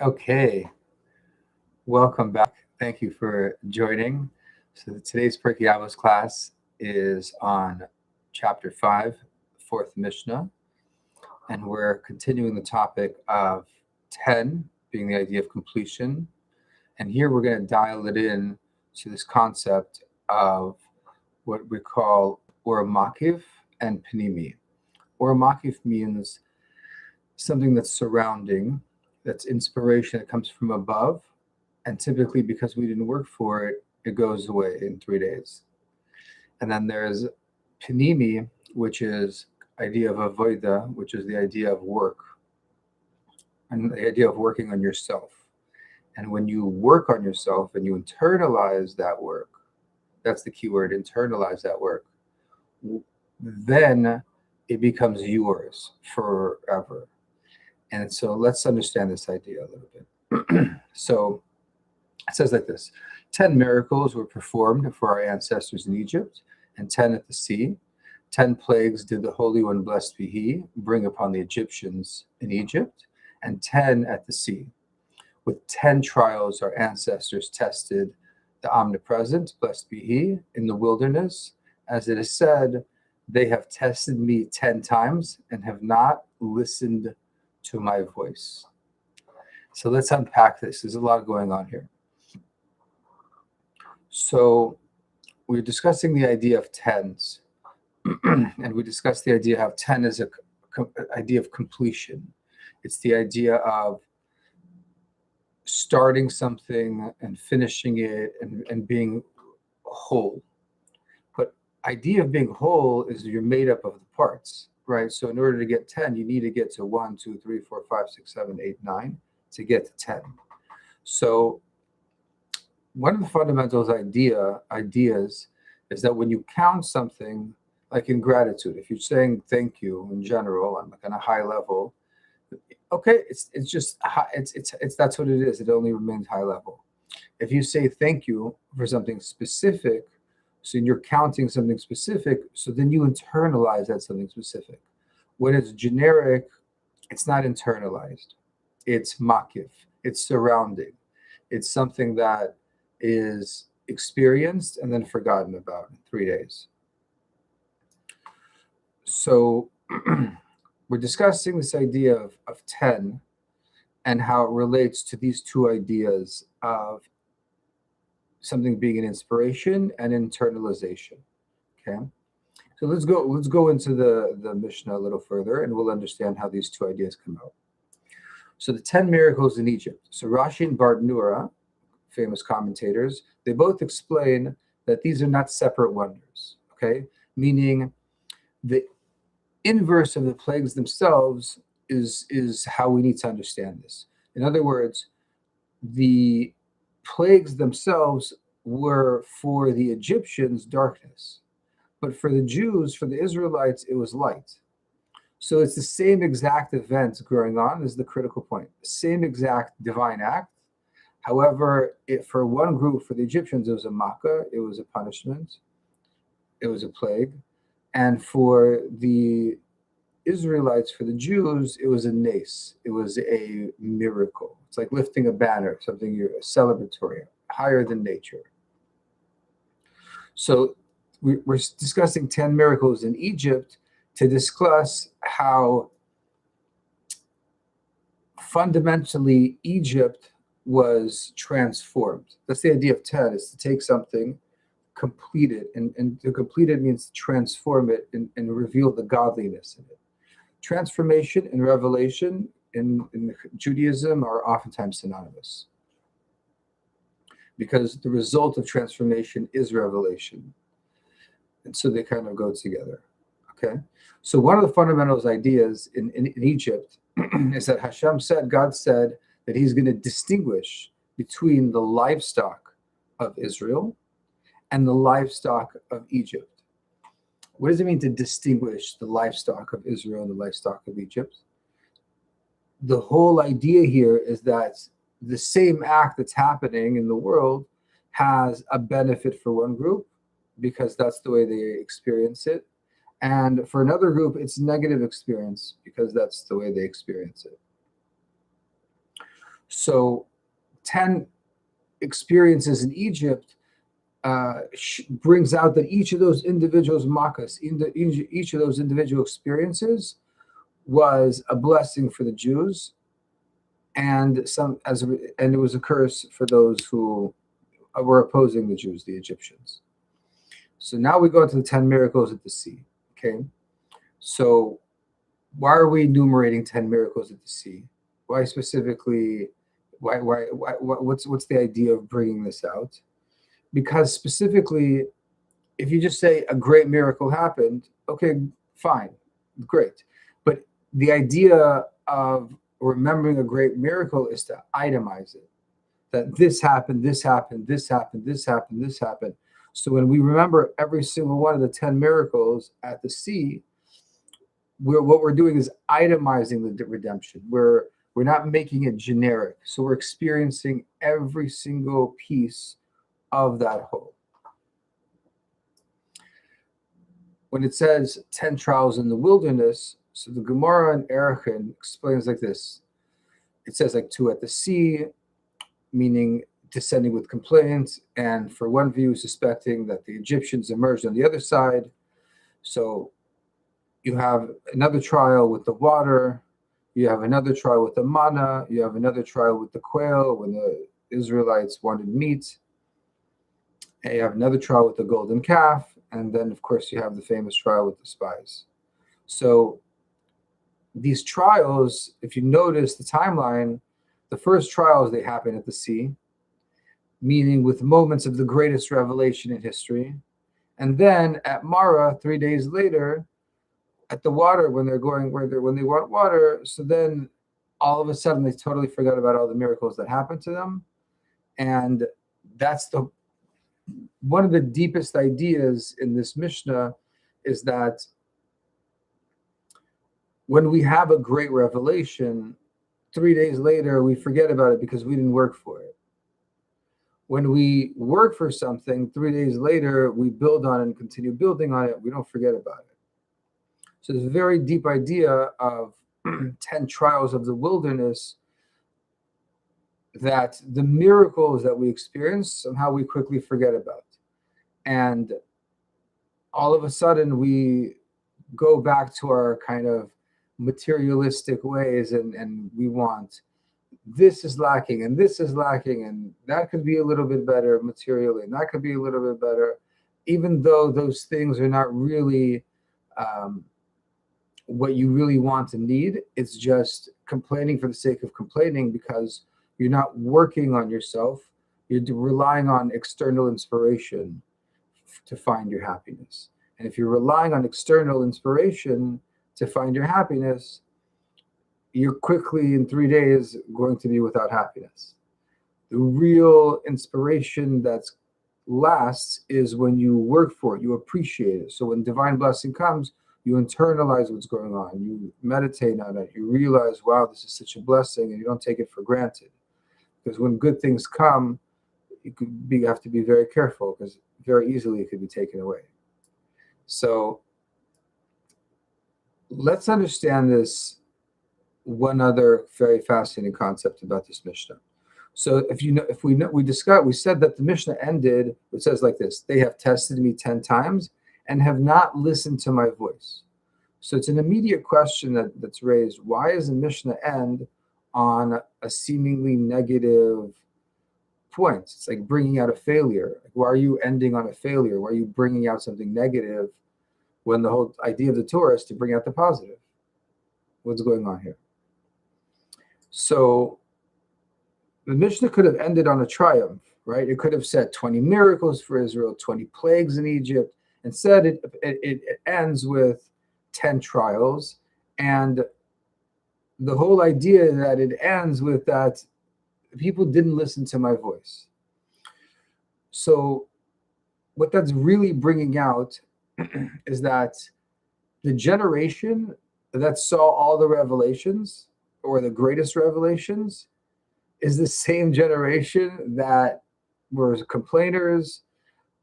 Okay, welcome back. Thank you for joining. So today's Pirkei Avot class is on chapter 5, fourth Mishnah, and we're continuing the topic of 10 being the idea of completion. And here we're going to dial it in to this concept of what we call or makif and panimi. Or makif means something that's surrounding, that's inspiration that comes from above, and typically because we didn't work for it, it goes away in 3 days. And then there's panimi, which is idea of avoda, which is the idea of work, and the idea of working on yourself. And when you work on yourself and you internalize that work, that's the key word, internalize that work, then it becomes yours forever. And so let's understand this idea a little bit. So it says like this: 10 miracles were performed for our ancestors in Egypt, and 10 at the sea. 10 plagues did the Holy One, blessed be He, bring upon the Egyptians in Egypt, and 10 at the sea. With 10 trials, our ancestors tested the omnipresent, blessed be He, in the wilderness. As it is said, they have tested me 10 times and have not listened to my voice. So let's unpack this. There's a lot going on here. So we're discussing the idea of tens, and we discussed the idea of 10 as an idea of completion. It's the idea of starting something and finishing it and being whole. But idea of being whole is you're made up of the parts, right? So in order to get 10, you need to get to 1, 2, 3, 4, 5, 6, 7, 8, 9 to get to 10. So one of the fundamental ideas is that when you count something, like in gratitude, if you're saying thank you in general on like on a high level, okay, it's that's what it is. It only remains high level. If you say thank you for something specific, so you're counting something specific, so then you internalize that something specific. When it's generic, it's not internalized. It's makif. It's surrounding. It's something that is experienced and then forgotten about in 3 days. So we're discussing this idea of 10 and how it relates to these two ideas of something being an inspiration and internalization. Okay, so let's go into the Mishnah a little further, and we'll understand how these two ideas come out. So the 10 miracles in Egypt. So Rashi and Bardenura, famous commentators, they both explain that these are not separate wonders. Okay, meaning the inverse of the plagues themselves is how we need to understand this. In other words, the plagues themselves were for the Egyptians darkness, but for the Jews, for the Israelites, it was light. So it's the same exact event going on is the critical point. The same exact divine act. However, for one group, for the Egyptians, it was a makkah, it was a punishment, it was a plague. And for the Israelites, for the Jews, it was a nace. It was a miracle. It's like lifting a banner, something you're celebratory, higher than nature. So we're discussing 10 miracles in Egypt to discuss how fundamentally Egypt was transformed. That's the idea of 10, is to take something, complete it, and to complete it means to transform it and reveal the godliness in it. Transformation and revelation in Judaism are oftentimes synonymous because the result of transformation is revelation. And so they kind of go together. Okay. So one of the fundamental ideas in Egypt is that God said that He's going to distinguish between the livestock of Israel and the livestock of Egypt. What does it mean to distinguish the livestock of Israel and the livestock of Egypt? The whole idea here is that the same act that's happening in the world has a benefit for one group because that's the way they experience it. And for another group, it's negative experience because that's the way they experience it. So 10 experiences in Egypt brings out that each of those individuals makas, each of those individual experiences was a blessing for the Jews, and it was a curse for those who were opposing the Jews, the Egyptians. So now we go to the 10 miracles at the sea. Okay, so why are we enumerating 10 miracles at the sea? Why specifically? What's the idea of bringing this out? Because specifically, if you just say a great miracle happened, okay, fine, great. But the idea of remembering a great miracle is to itemize it. That this happened, this happened, this happened, this happened, this happened. So when we remember every single one of the 10 miracles at the sea, what we're doing is itemizing the redemption. We're not making it generic. So we're experiencing every single piece of that whole. When it says 10 trials in the wilderness, so the Gemara in Arachin explains like this. It says like 2 at the sea, meaning descending with complaints, and for one view, suspecting that the Egyptians emerged on the other side. So you have another trial with the water, you have another trial with the manna, you have another trial with the quail when the Israelites wanted meat, and you have another trial with the golden calf, and then of course you have the famous trial with the spies. So these trials, if you notice the timeline, the first trials, they happen at the sea, meaning with moments of the greatest revelation in history. And then at Mara, 3 days later, at the water, when they want water, so then all of a sudden they totally forgot about all the miracles that happened to them. And that's one of the deepest ideas in this Mishnah, is that when we have a great revelation, 3 days later we forget about it because we didn't work for it. When we work for something, 3 days later we build on it and continue building on it. We don't forget about it. So there's a very deep idea of 10 trials of the wilderness, that the miracles that we experience, somehow we quickly forget about. And all of a sudden we go back to our kind of materialistic ways, and we want, this is lacking and this is lacking, and that could be a little bit better materially, and that could be a little bit better, even though those things are not really what you really want and need. It's just complaining for the sake of complaining, because you're not working on yourself. You're relying on external inspiration to find your happiness. And if you're relying on external inspiration to find your happiness, you're quickly in 3 days going to be without happiness. The real inspiration that lasts is when you work for it, you appreciate it. So when divine blessing comes, you internalize what's going on, you meditate on it, you realize, wow, this is such a blessing, and you don't take it for granted. Because when good things come, you have to be very careful, because very easily it could be taken away. So let's understand this one other very fascinating concept about this Mishnah. So we said that the Mishnah ended, it says like this: they have tested me 10 times and have not listened to my voice. So it's an immediate question that's raised. Why does the Mishnah end on a seemingly negative point? It's like bringing out a failure. Like, why are you ending on a failure? Why are you bringing out something negative when the whole idea of the Torah is to bring out the positive? What's going on here? So the Mishnah could have ended on a triumph, right? It could have said 20 miracles for Israel, 20 plagues in Egypt. Instead, it ends with 10 trials. And the whole idea that it ends with that people didn't listen to my voice. So what that's really bringing out is that the generation that saw all the revelations, or the greatest revelations, is the same generation that were complainers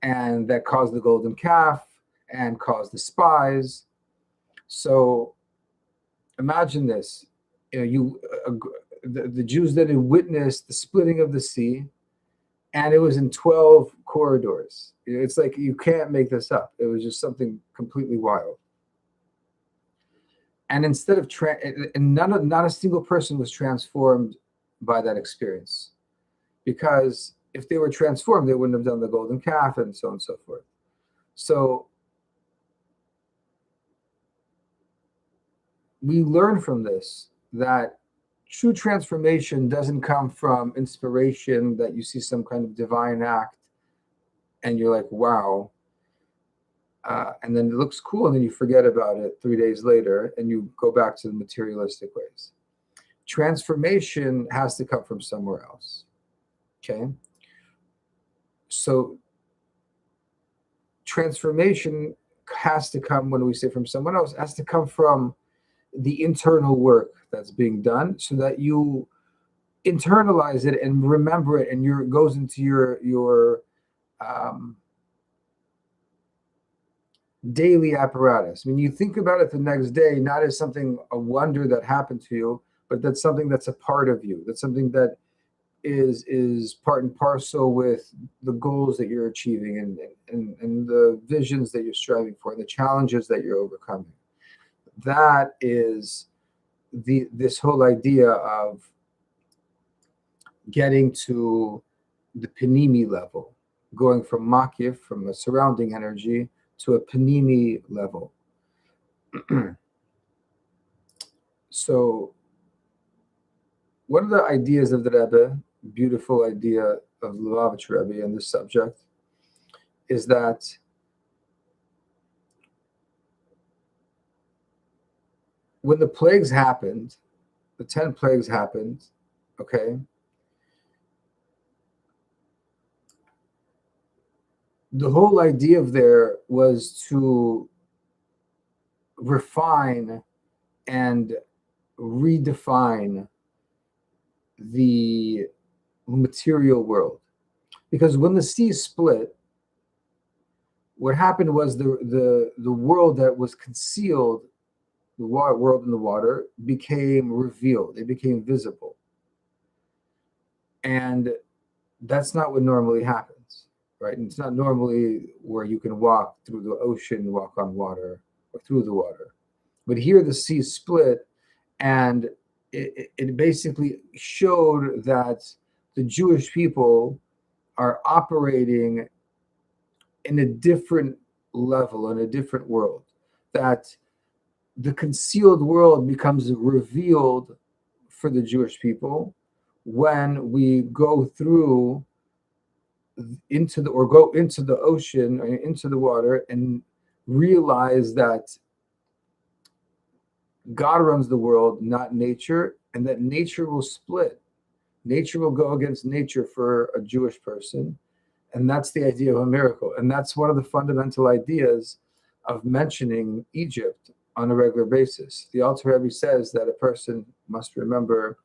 and that caused the golden calf and caused the spies. So imagine this: the Jews then had witnessed the splitting of the sea, and it was in 12 corridors. It's like you can't make this up. It was just something completely wild. And instead of not a single person was transformed by that experience, because if they were transformed, they wouldn't have done the golden calf and so on and so forth. So we learn from this that true transformation doesn't come from inspiration, that you see some kind of divine act and you're like, wow. And then it looks cool, and then you forget about it 3 days later and you go back to the materialistic ways. Transformation has to come from somewhere else. Okay? So transformation has to come, when we say from someone else, has to come from the internal work that's being done, so that you internalize it and remember it, and it goes into your daily apparatus. I mean, you think about it the next day, not as a wonder that happened to you, but that's something that's a part of you. That's something that is part and parcel with the goals that you're achieving, and the visions that you're striving for, and the challenges that you're overcoming. That is this whole idea of getting to the panimi level, going from makif, from a surrounding energy, to a panimi level. So one of the ideas of the Rebbe, beautiful idea of Lubavitch Rebbe in this subject, is that when the plagues happened, the 10 plagues happened, okay, the whole idea of there was to refine and redefine the material world. Because when the sea split, what happened was the world that was concealed, the world in the water, became revealed. It became visible. And that's not what normally happens, right? And it's not normally where you can walk through the ocean, walk on water, or through the water. But here the sea split, and it basically showed that the Jewish people are operating in a different level, in a different world, that the concealed world becomes revealed for the Jewish people when we go through go into the ocean, or into the water, and realize that God runs the world, not nature, and that nature will split. Nature will go against nature for a Jewish person, and that's the idea of a miracle. And that's one of the fundamental ideas of mentioning Egypt on a regular basis. The Alter Rebbe says that a person must remember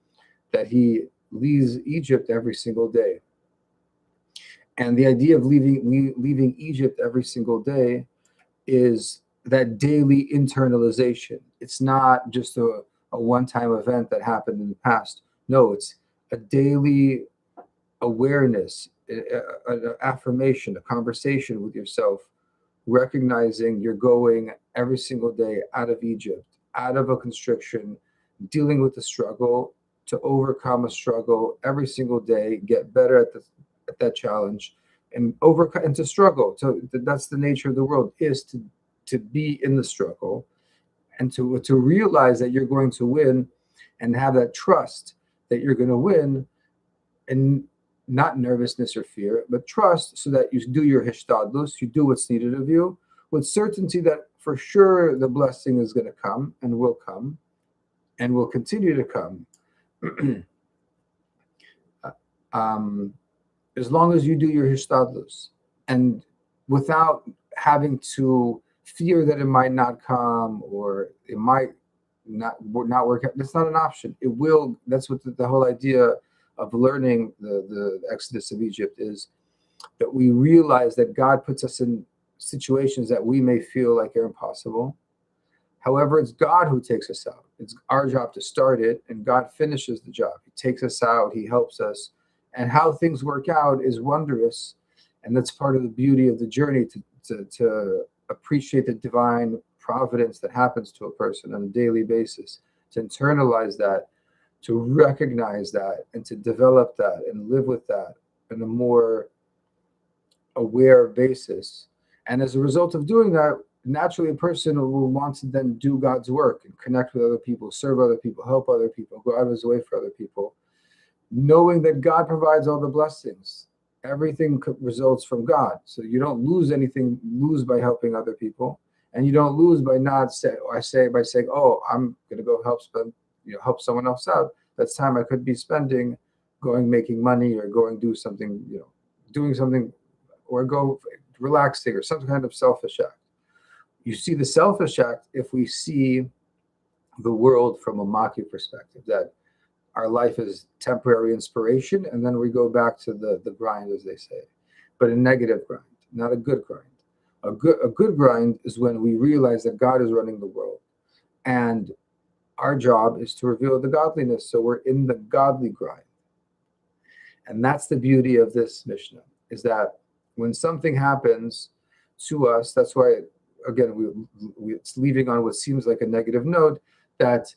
that he leaves Egypt every single day. And the idea of leaving Egypt every single day is that daily internalization. It's not just a one-time event that happened in the past. No, it's a daily awareness, an affirmation, a conversation with yourself, recognizing you're going every single day out of Egypt, out of a constriction, dealing with the struggle, to overcome a struggle every single day, get better at that challenge, and overcome, and to struggle. So that's the nature of the world, is to be in the struggle, and to realize that you're going to win, and have that trust that you're going to win, and not nervousness or fear, but trust, so that you do your hishtadlus, you do what's needed of you, with certainty that for sure the blessing is going to come, and will continue to come. As long as you do your hishtadlus, and without having to fear that it might not come, or it might not work out. That's not an option. It will. That's what the whole idea of learning the Exodus of Egypt is, that we realize that God puts us in situations that we may feel like are impossible. However, it's God who takes us out. It's our job to start it, and God finishes the job. He takes us out, he helps us. And how things work out is wondrous. And that's part of the beauty of the journey, to appreciate the divine providence that happens to a person on a daily basis, to internalize that, to recognize that, and to develop that and live with that in a more aware basis. And as a result of doing that, naturally a person will want to then do God's work and connect with other people, serve other people, help other people, go out of his way for other people, knowing that God provides all the blessings. Everything results from God. So you don't lose anything, lose by helping other people, and you don't lose by not by saying, oh, I'm going to go help someone else out. That's time I could be spending going making money, or going do something, doing something, or go relaxing, or some kind of selfish act. You see the selfish act if we see the world from a Maki perspective, that our life is temporary inspiration, and then we go back to the grind, as they say, but a negative grind, not a good grind. A good grind is when we realize that God is running the world, and our job is to reveal the godliness. So we're in the godly grind. And that's the beauty of this Mishnah, is that when something happens to us, that's why, again, it's leaving on what seems like a negative note, that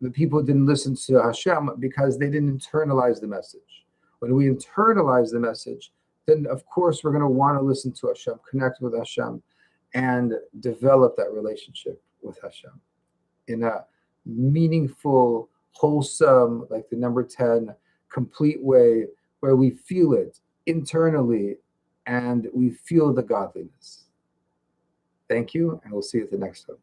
the people didn't listen to Hashem because they didn't internalize the message. When we internalize the message, then of course we're going to want to listen to Hashem, connect with Hashem, and develop that relationship with Hashem in a meaningful, wholesome, like the number 10, complete way, where we feel it internally and we feel the godliness. Thank you, and we'll see you at the next one.